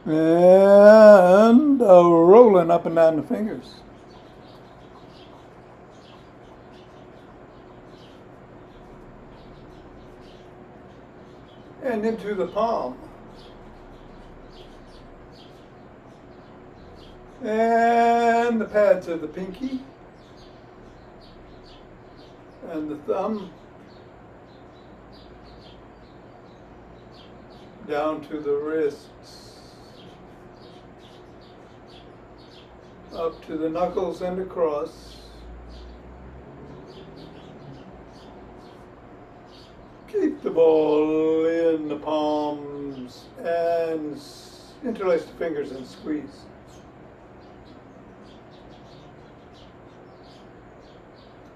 and rolling up and down the fingers. And into the palm. And the pads of the pinky and the thumb down to the wrists, up to the knuckles and across. Keep the ball in the palms and interlace the fingers and squeeze.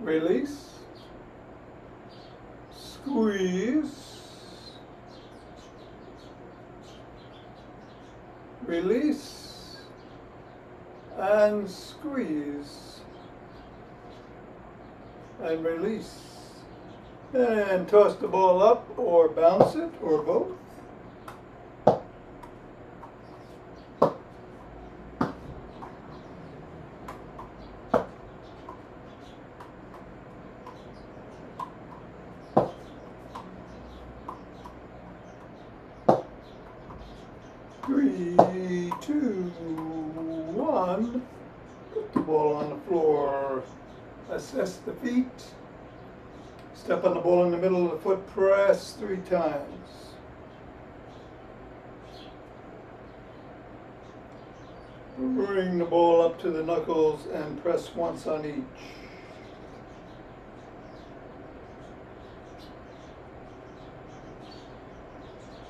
Release, squeeze, release, and squeeze, and release. And toss the ball up or bounce it or both. Three, two, one. Put the ball on the floor. Assess the feet. Step on the ball in the middle of the foot. Press 3 times. Bring the ball up to the knuckles and press once on each.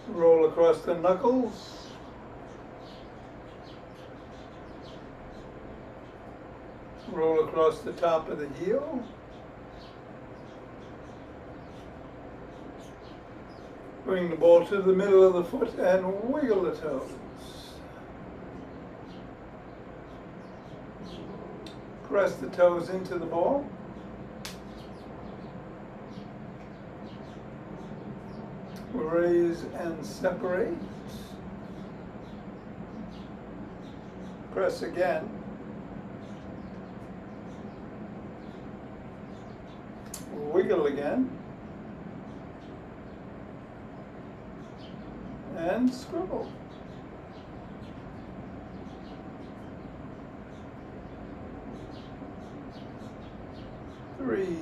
Roll across the knuckles. Roll across the top of the heel. Bring the ball to the middle of the foot and wiggle the toes. Press the toes into the ball. Raise and separate. Press again. Wiggle again. And scribble. Three,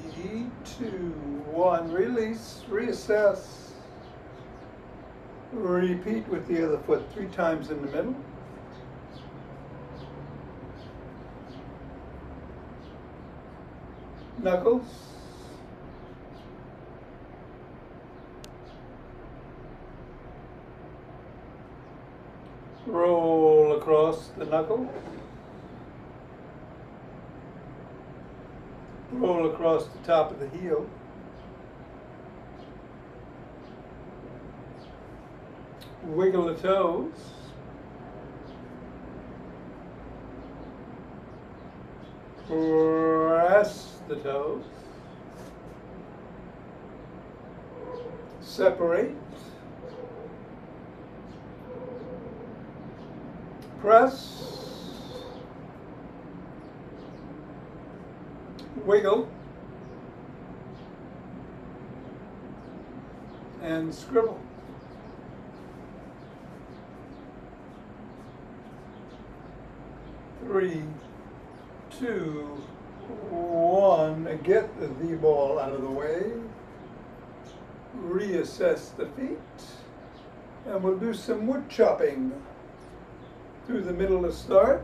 two, one. Release, reassess. Repeat with the other foot 3 times in the middle. Knuckles. Roll across the knuckle. Roll across the top of the heel. Wiggle the toes. Press the toes. Separate. Press. Wiggle. And scribble. Three, two, one. Get the ball out of the way. Reassess the feet. And we'll do some wood chopping through the middle to start.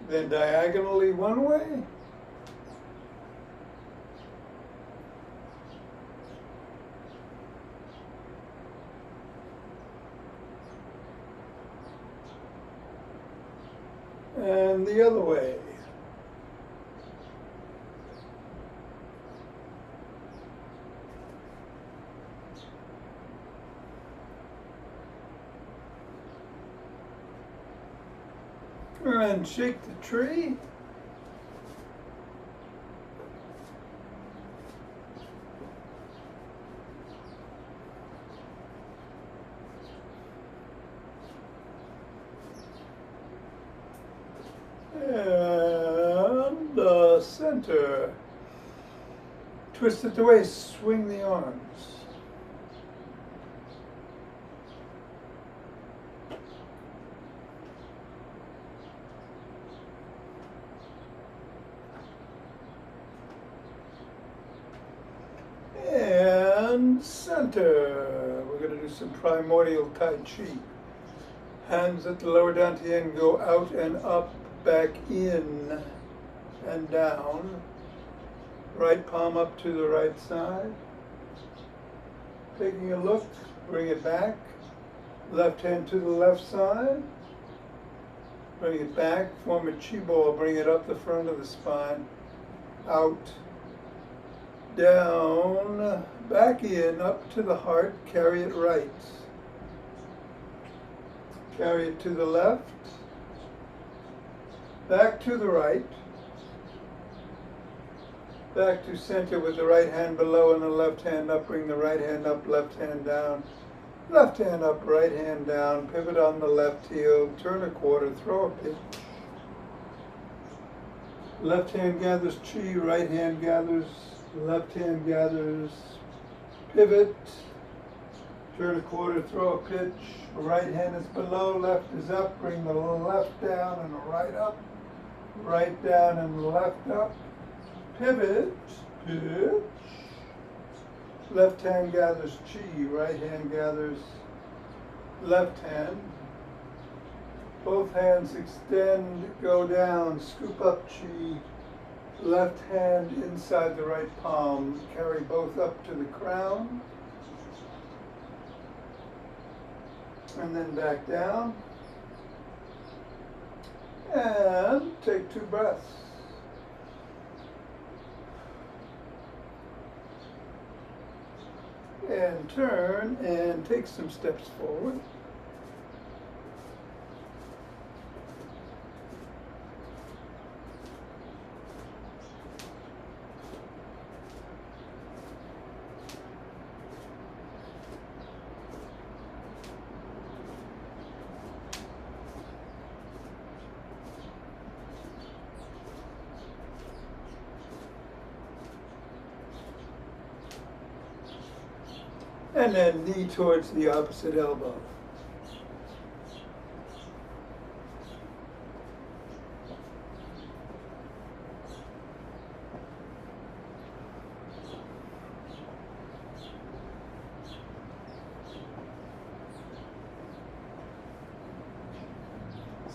Then diagonally one way. And the other way. And shake the tree. And center. Twist at the waist, swing the arms. And center. We're going to do some primordial Tai Chi. Hands at the lower dantian go out and up, back in and down. Right palm up to the right side. Taking a look, bring it back. Left hand to the left side. Bring it back, form a chi ball, bring it up the front of the spine. Out, down, back in, up to the heart, carry it right. Carry it to the left, back to the right, back to center with the right hand below and the left hand up, bring the right hand up, left hand down, left hand up, right hand down, pivot on the left heel, turn a quarter, throw a pitch. Left hand gathers chi, right hand gathers, left hand gathers, pivot, turn a quarter, throw a pitch. Right hand is below, left is up, bring the left down and the right up, right down and left up, pivot, pitch. Left hand gathers chi, right hand gathers left hand. Both hands extend, go down, scoop up chi. Left hand inside the right palm, carry both up to the crown. And then back down. And take 2 breaths. And turn and take some steps forward. And then knee towards the opposite elbow.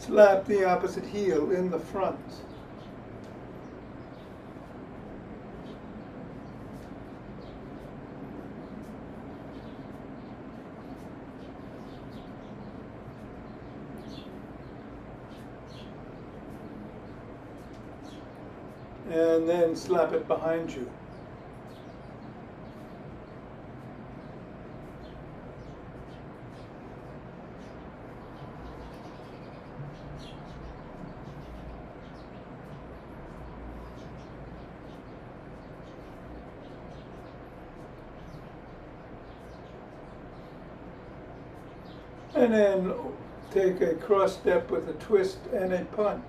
Slap the opposite heel in the front. And then slap it behind you. And then take a cross step with a twist and a punch.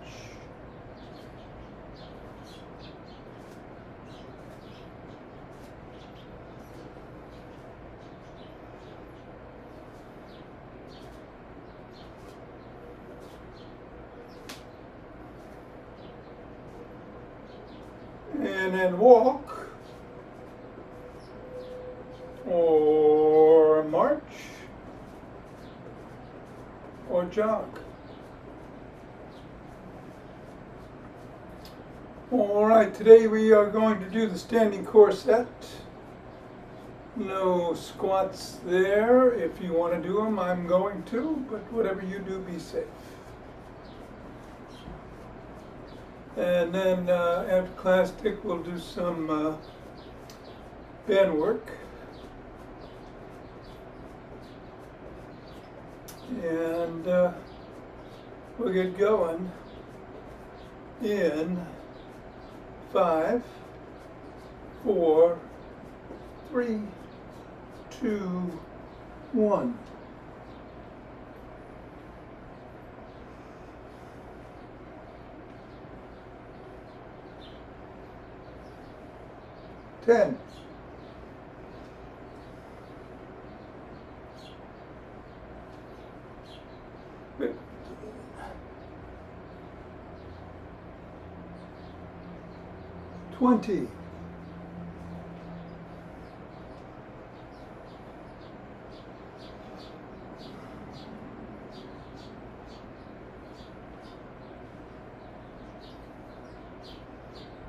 And then walk, or march, or jog. All right, today we are going to do the standing core set. No squats there. If you want to do them, I'm going to, but whatever you do, be safe. And then after class tick, we'll do some band work. And we'll get going in 5, 4, 3, 2, 1. 10. Wait. 20.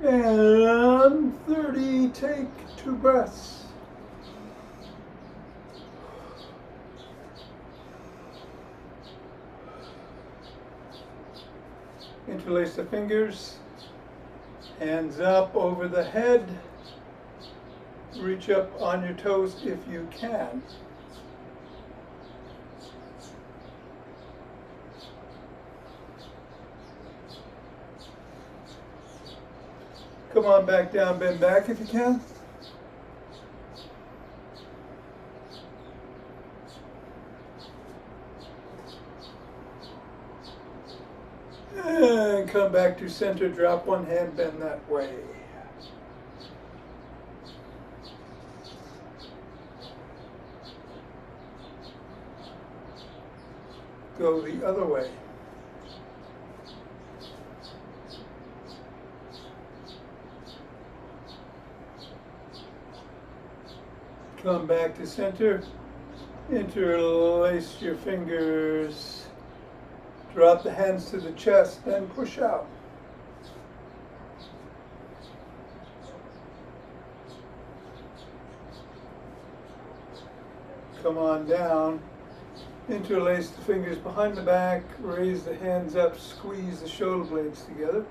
And 30, take 2 breaths. Interlace the fingers, hands up over the head, reach up on your toes if you can. Come on back down, bend back if you can. And come back to center, drop one hand, bend that way. Go the other way. Come back to center, interlace your fingers, drop the hands to the chest, then push out. Come on down, interlace the fingers behind the back, raise the hands up, squeeze the shoulder blades together.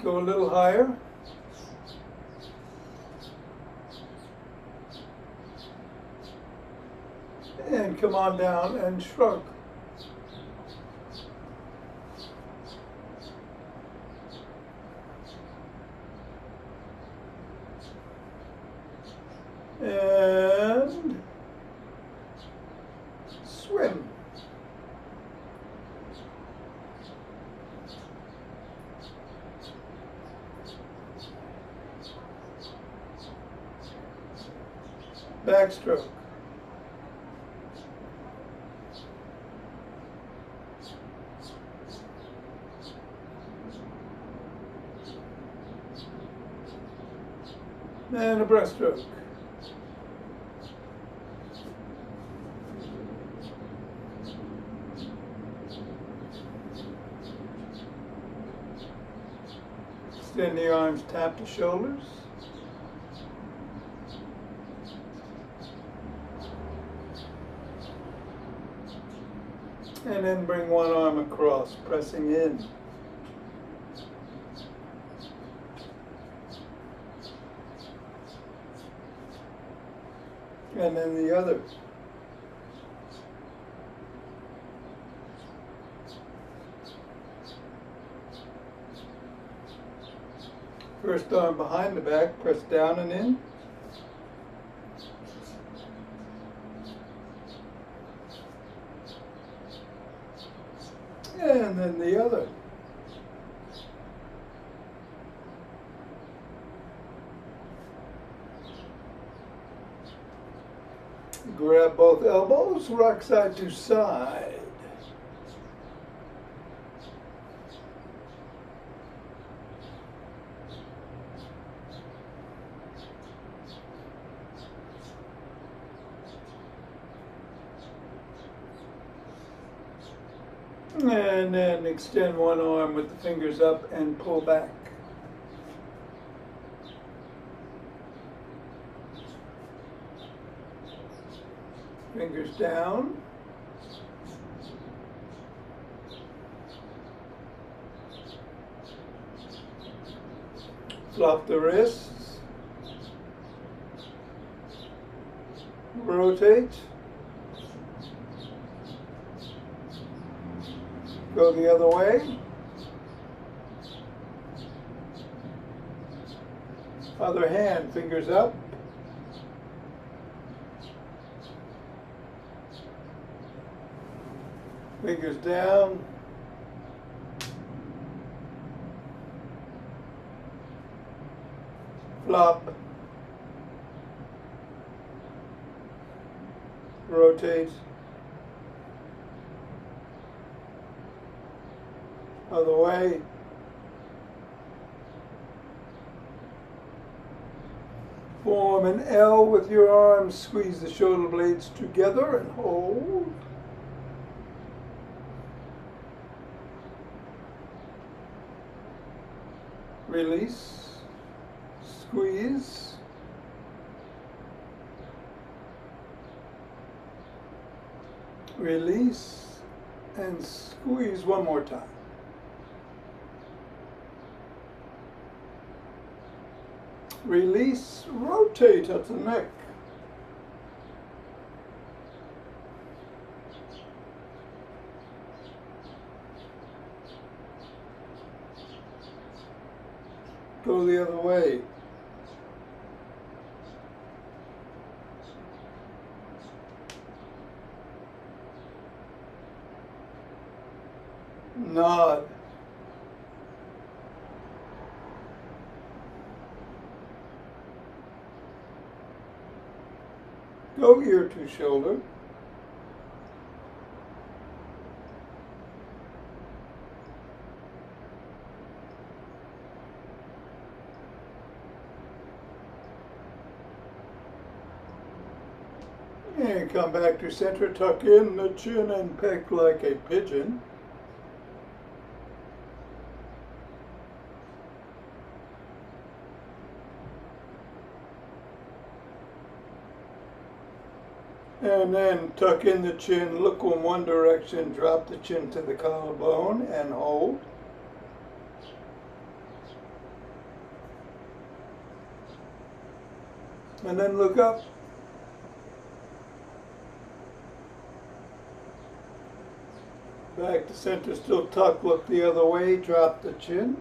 Go a little higher. And come on down and shrug. And swim. Backstroke. And a breaststroke. Extend the arms, tap the shoulders. And then bring one arm across, pressing in. And then the other. First arm behind the back, press down and in. And then the other. Grab both elbows, rock side to side. And then extend one arm with the fingers up and pull back. Fingers down. Flop the wrists. Rotate. Go the other way. Other hand, fingers up. Fingers down. Plop. Rotate. Other way. Form an L with your arms. Squeeze the shoulder blades together and hold. Release. Squeeze. Release. And squeeze one more time. Release, rotate at the neck. Go the other way. Nod. Go ear to shoulder. And come back to center, tuck in the chin and peck like a pigeon. And then tuck in the chin, look in one direction, drop the chin to the collarbone and hold. And then look up. Back to center, still tuck, look the other way, drop the chin.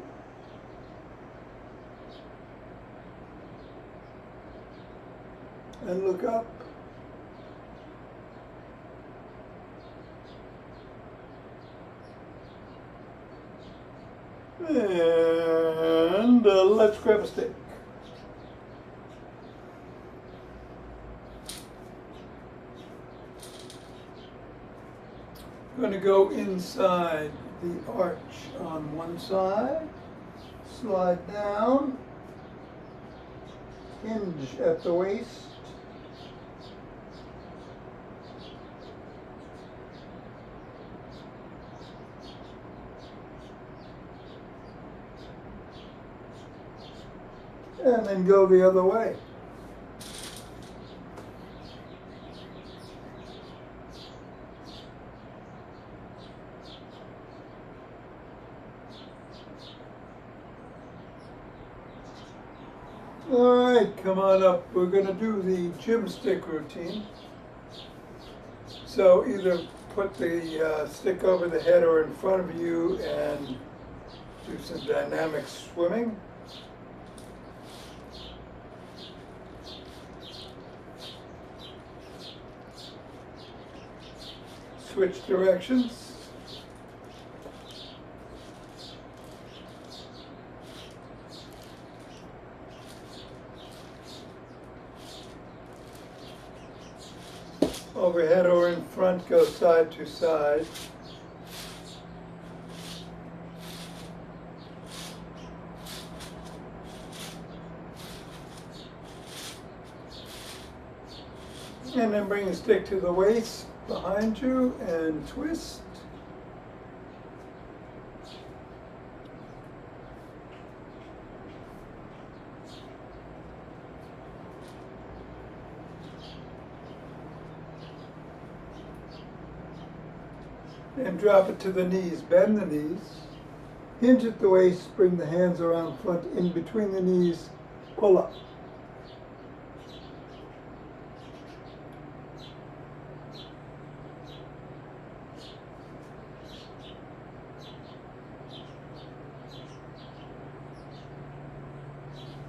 And look up. And let's grab a stick. I'm going to go inside the arch on one side, slide down, hinge at the waist. And then go the other way. All right, come on up. We're going to do the gym stick routine. So either put the stick over the head or in front of you and do some dynamic swimming. Switch directions. Overhead or in front, go side to side. And then bring the stick to the waist behind you and twist. And drop it to the knees. Bend the knees. Hinge at the waist. Bring the hands around front in between the knees. Pull up.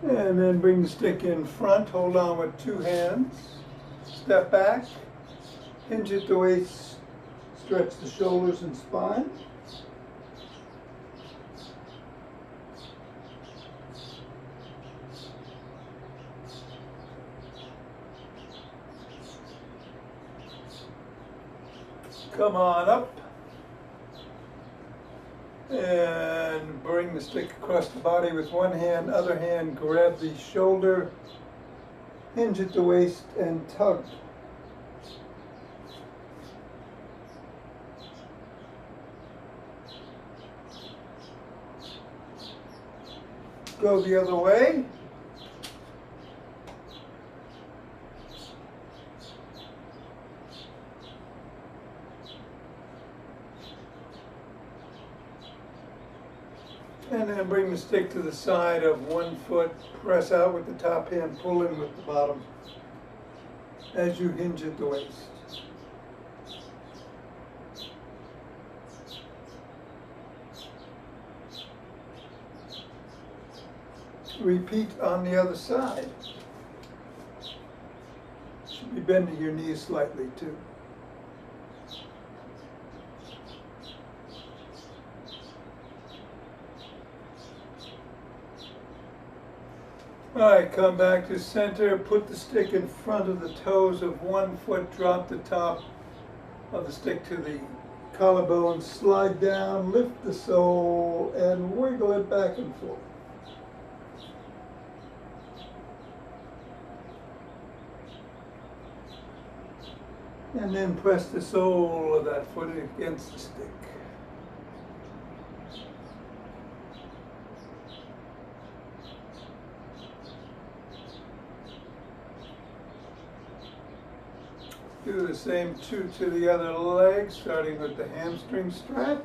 And then bring the stick in front. Hold on with two hands. Step back. Hinge at the waist. Stretch the shoulders and spine. come on up and bring the stick across the body with one hand, other hand grab the shoulder, hinge at the waist and tug. Go the other way. And then bring the stick to the side of one foot, press out with the top hand, pull in with the bottom as you hinge at the waist. Repeat on the other side. Should be bending your knees slightly too. Alright, come back to center, put the stick in front of the toes of one foot, drop the top of the stick to the collarbone, slide down, lift the sole, and wiggle it back and forth. And then press the sole of that foot against the stick. Do the same two to the other leg, starting with the hamstring stretch.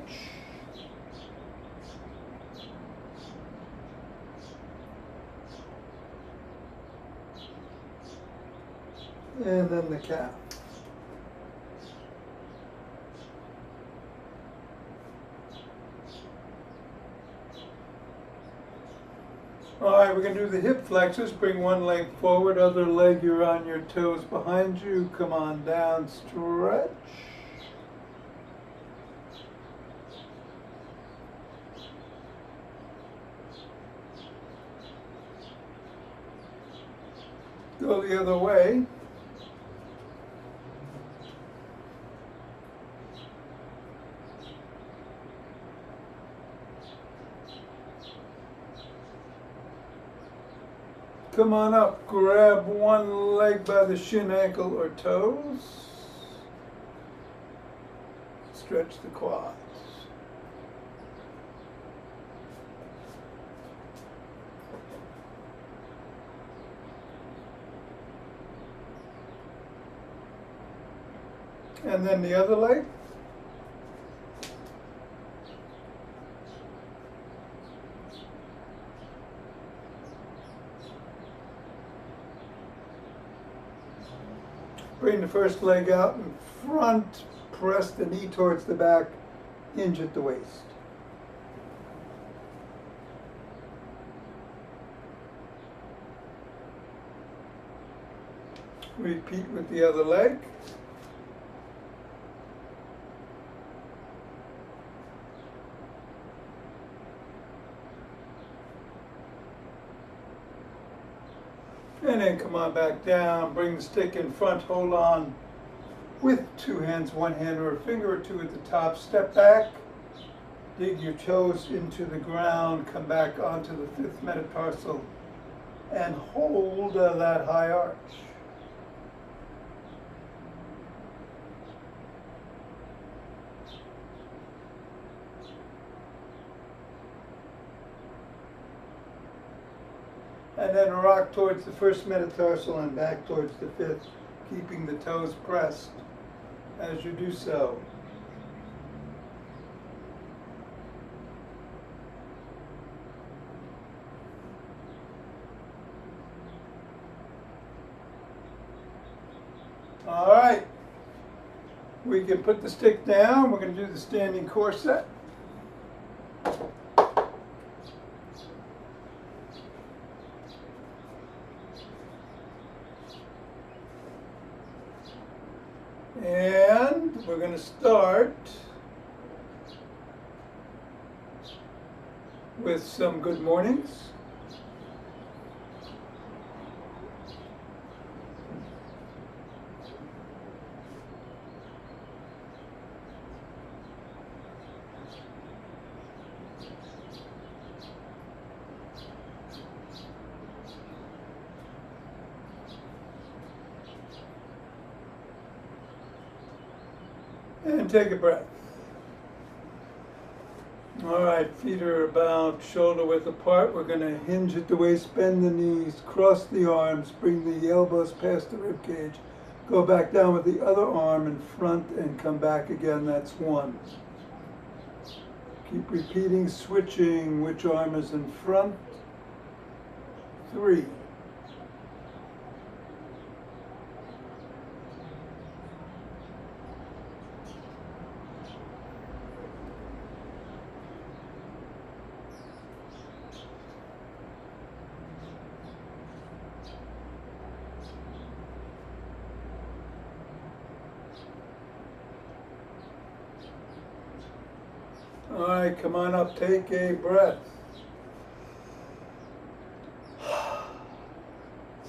And then the calf. All right, we're going to do the hip flexors. Bring one leg forward, other leg you're on your toes behind you. Come on down, stretch. Go the other way. Come on up, grab one leg by the shin, ankle, or toes. Stretch the quads. And then the other leg. Bring the first leg out in front, press the knee towards the back, hinge at the waist. Repeat with the other leg. And then come on back down, bring the stick in front, hold on with two hands, one hand or a finger or two at the top, step back, dig your toes into the ground, come back onto the fifth metatarsal, and hold that high arch. And then rock towards the first metatarsal and back towards the fifth, keeping the toes pressed as you do so. All right, we can put the stick down. We're going to do the standing core set. And we're going to start with some good mornings. And take a breath. All right, feet are about shoulder width apart. We're going to hinge at the waist, bend the knees, cross the arms, bring the elbows past the rib cage. Go back down with the other arm in front and come back again. That's 1. Keep repeating, switching which arm is in front. 3. All right, come on up, take a breath.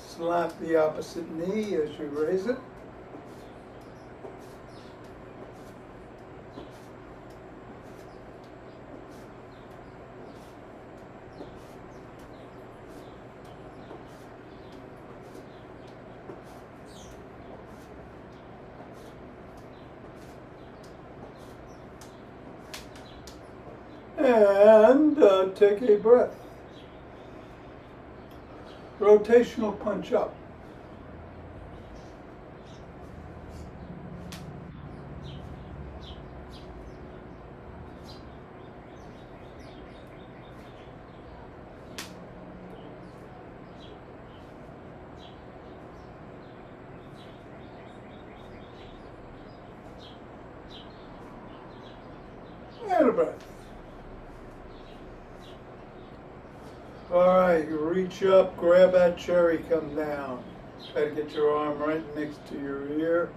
Slap the opposite knee as you raise it. And take a breath. Rotational punch up. And a breath. All right, you reach up, grab that cherry, come down. Try to get your arm right next to your ear.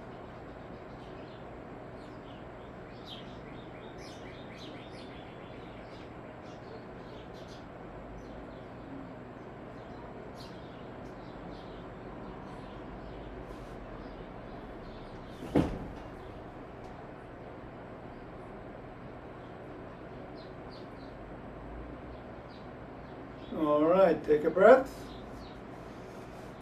All right, take a breath.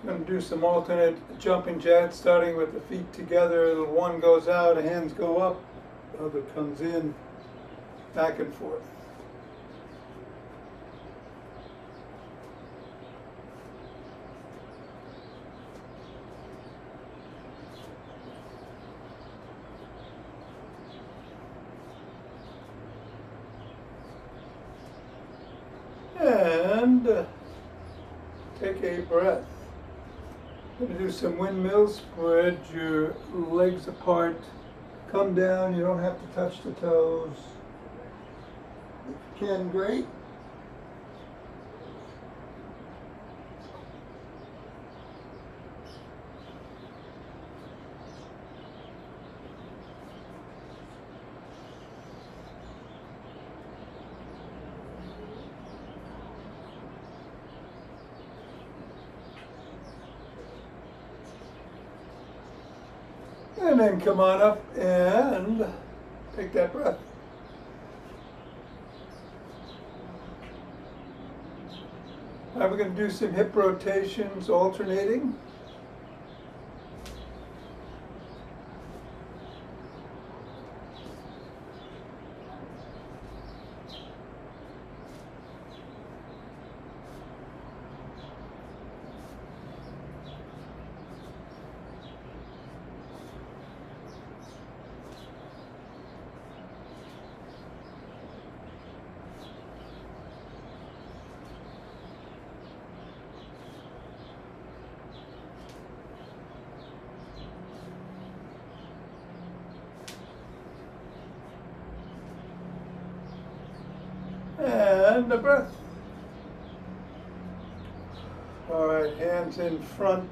I'm going to do some alternate jumping jacks, starting with the feet together. One goes out, hands go up, the other comes in, back and forth. And take a breath. I'm going to do some windmills. Spread your legs apart. Come down. You don't have to touch the toes. If you can, great. And then come on up and take that breath. Now we're going to do some hip rotations, alternating. And a breath. All right, hands in front.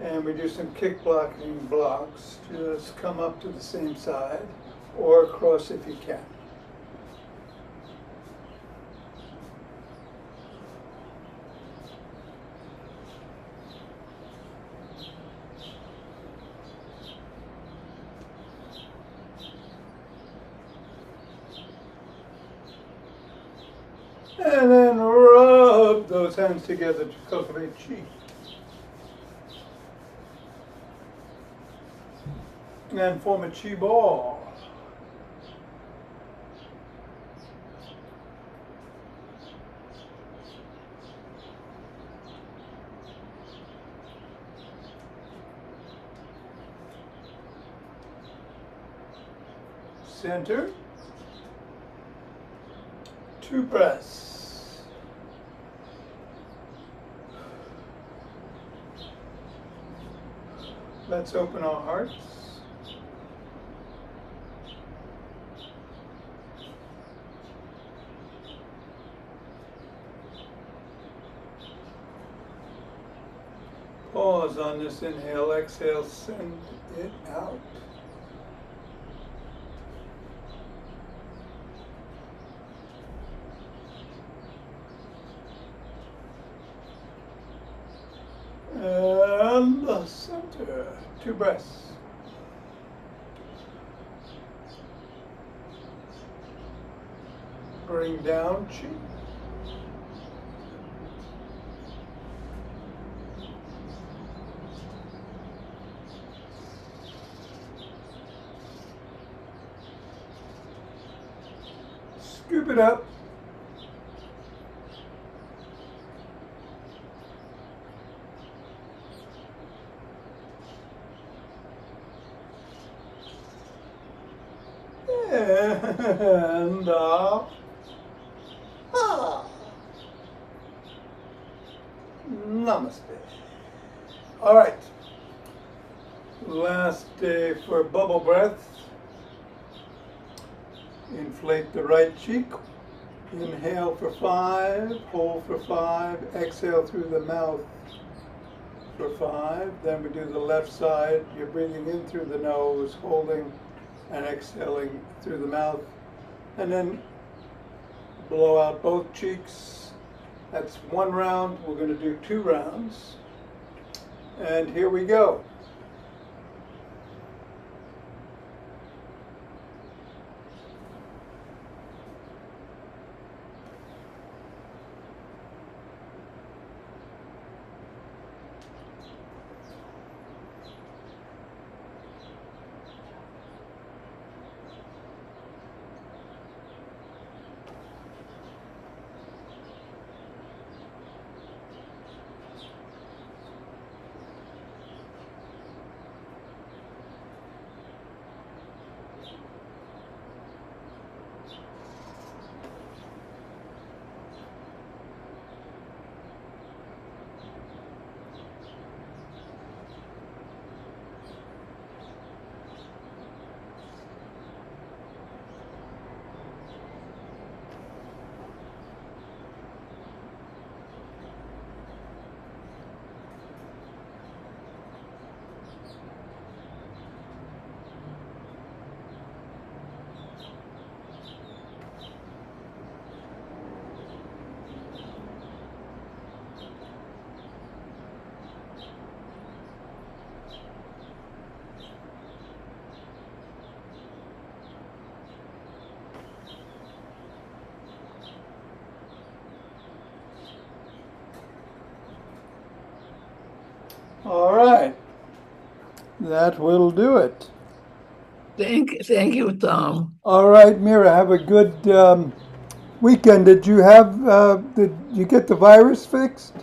And we do some kick blocking blocks. Just come up to the same side or across if you can. And then rub those hands together to cultivate chi. and form a chi ball. Center, 2 press. Let's open our hearts. Pause on this inhale, exhale, send it out. And the center, 2 breaths. Bring down chi. Scoop it up. And namaste. All right. Last day for bubble breath. Inflate the right cheek. Inhale for 5, hold for 5, exhale through the mouth for 5. Then we do the left side. You're breathing in through the nose, holding and exhaling through the mouth. And then blow out both cheeks. That's 1 round. We're going to do 2 rounds. And here we go. All right, that will do it. Thank you, Thom. All right, Mira, have a good weekend. Did you get the virus fixed?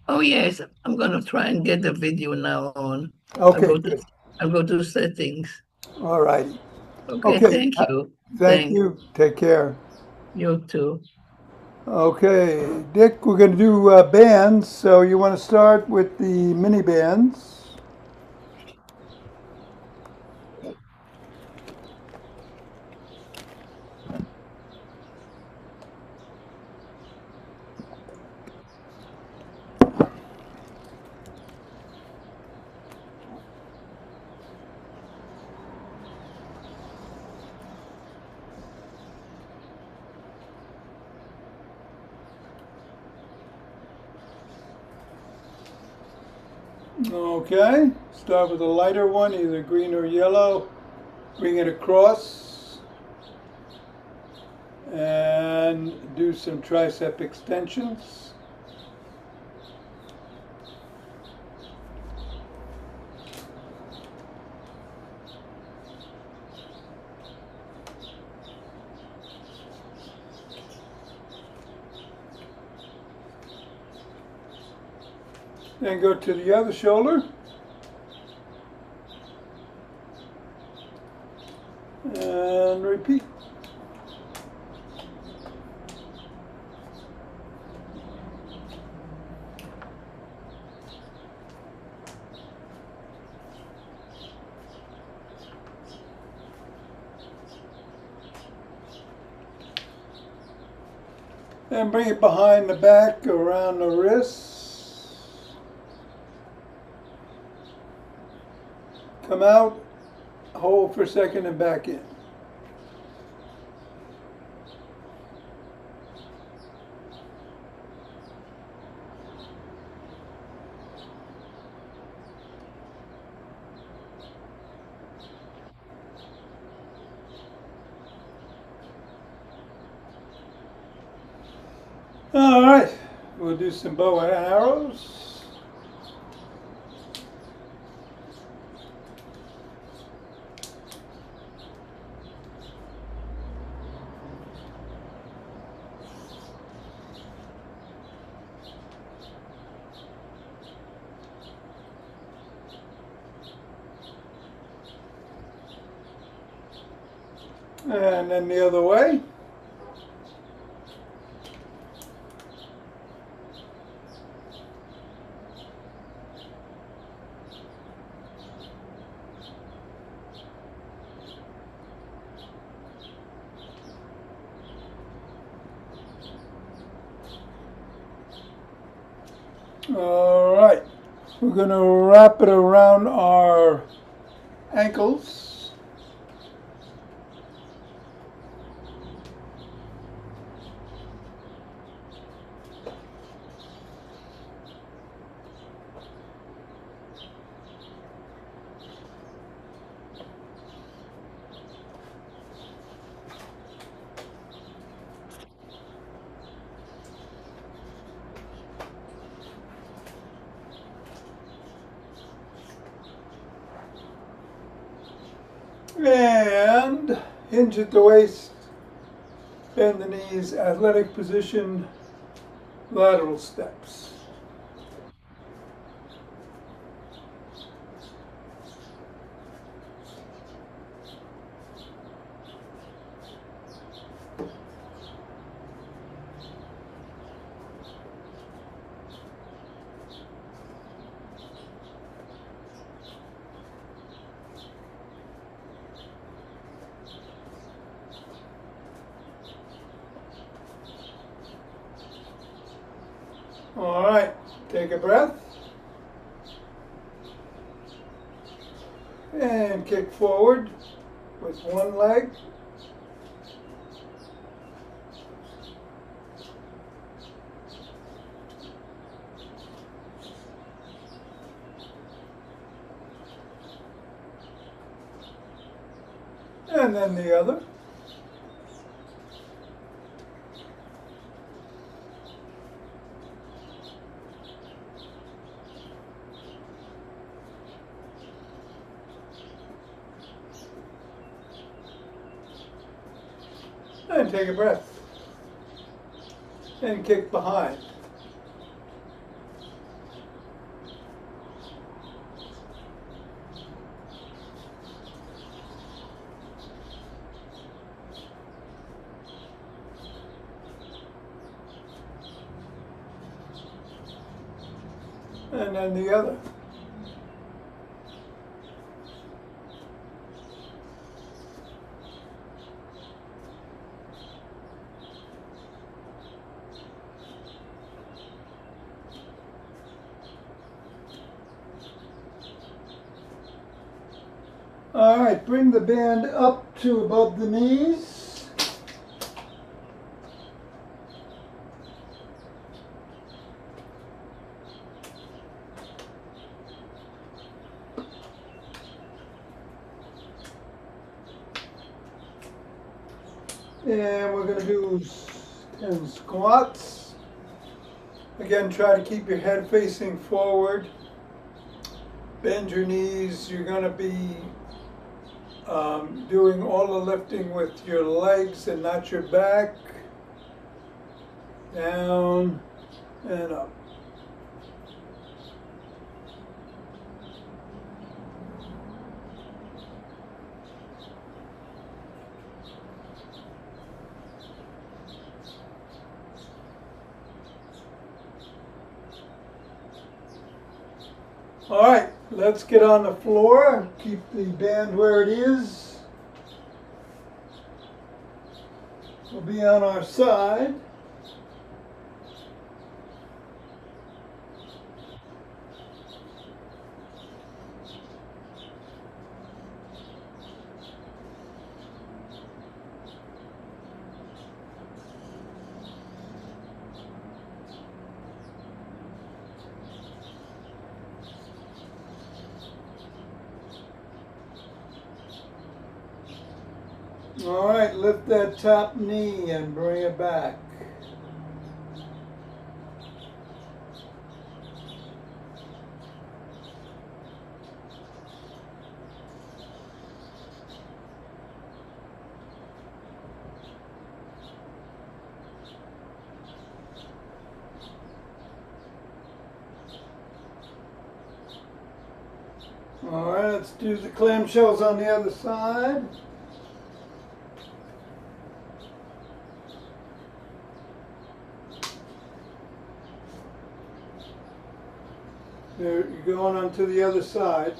Oh yes, I'm gonna try and get the video now on. Okay, good. I'll go to settings. All righty. Okay, Okay, thank you. thank you. Take care. You too. Okay, Dick, we're going to do bands. So you want to start with the mini bands? Okay, start with a lighter one, either green or yellow. Bring it across and do some tricep extensions. Then go to the other shoulder. And repeat. Then bring it behind the back, around the wrists. Come out, hold for a second and back in. All right, we'll do some bow and arrows. And then the other way. All right, we're going to wrap it around our ankles. And hinge at the waist, bend the knees, athletic position, lateral steps. All right, take a breath. And kick forward with one leg. And then the other. And take a breath. And kick behind. And then the other. All right, bring the band up to above the knees. And we're going to do 10 squats. Again, try to keep your head facing forward. Bend your knees. You're going to be doing all the lifting with your legs and not your back. Down and up. All right, let's get on the floor. Keep the band where it is. We'll be on our side. All right, lift that top knee and bring it back. All right, let's do the clamshells on the other side. There, you're going on to the other side.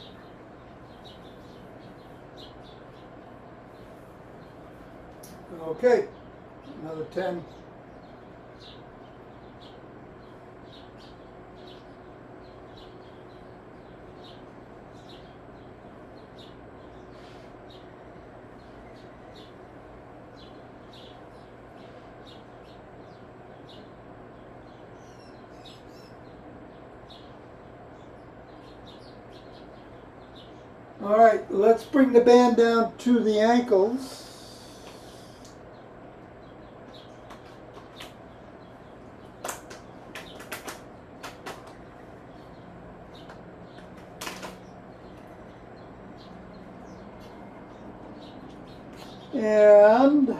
Okay, another 10. All right, let's bring the band down to the ankles. And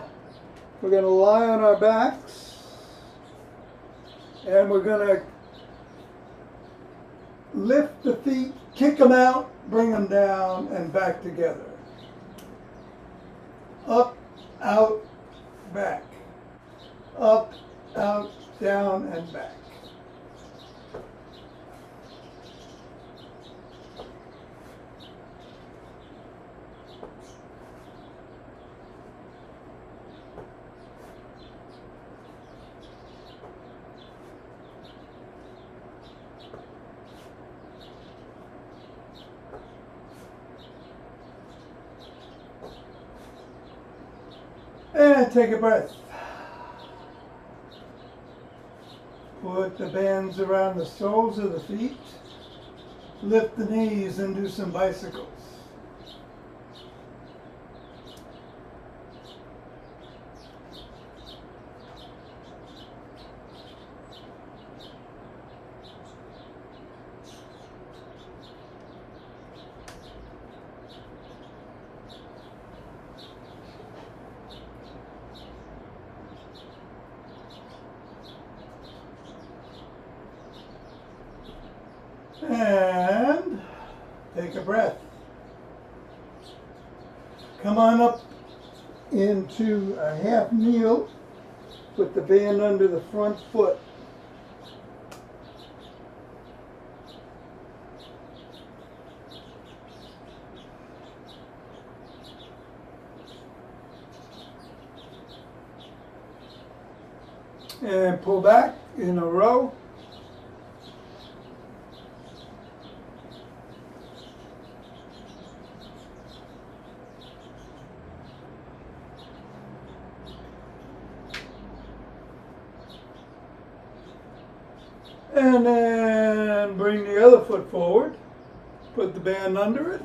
we're going to lie on our backs. And we're going to lift the feet, kick them out, bring them down and back together. Up, out, back. Up, out, down, and back. And take a breath. Put the bands around the soles of the feet. Lift the knees and do some bicycles. And take a breath. Come on up into a half kneel. Put the band under the front foot. And pull back in a row. And then bring the other foot forward. Put the band under it.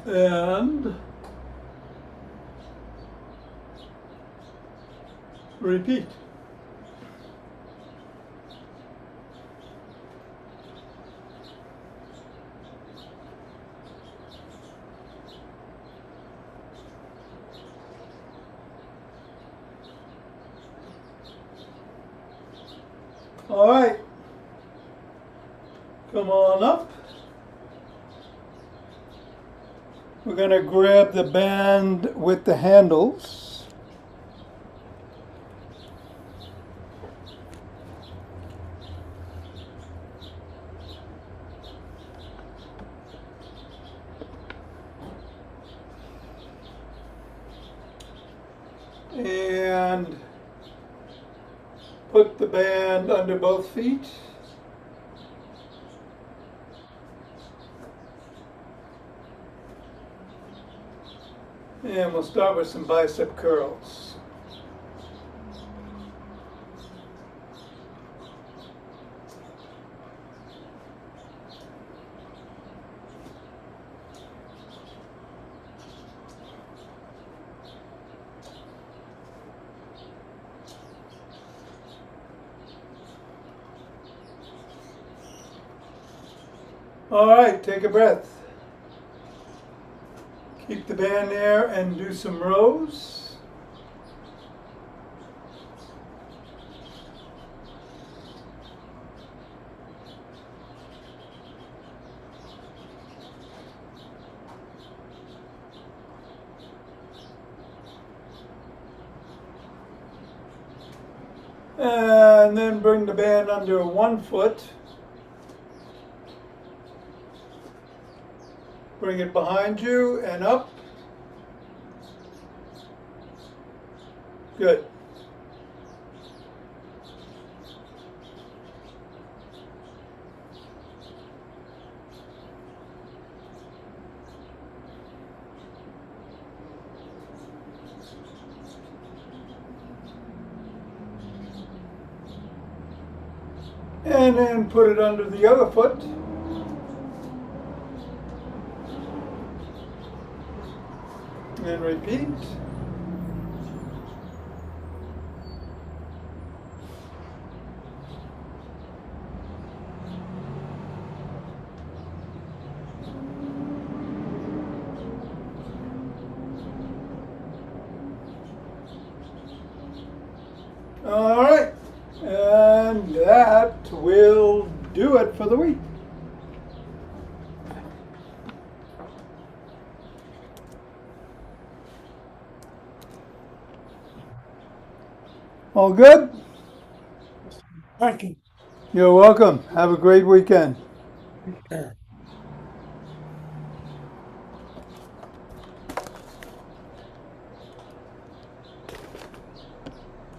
And repeat. All right, come on up. We're going to grab the band with the handles. And put the band under both feet. And we'll start with some bicep curls. All right, take a breath. Keep the band there and do some rows. And then bring the band under one foot. Bring it behind you and up. Good. And then put it under the other foot. And repeat. All right, and that will do it for the week. All good? Thank you. You're welcome. Have a great weekend. Yeah.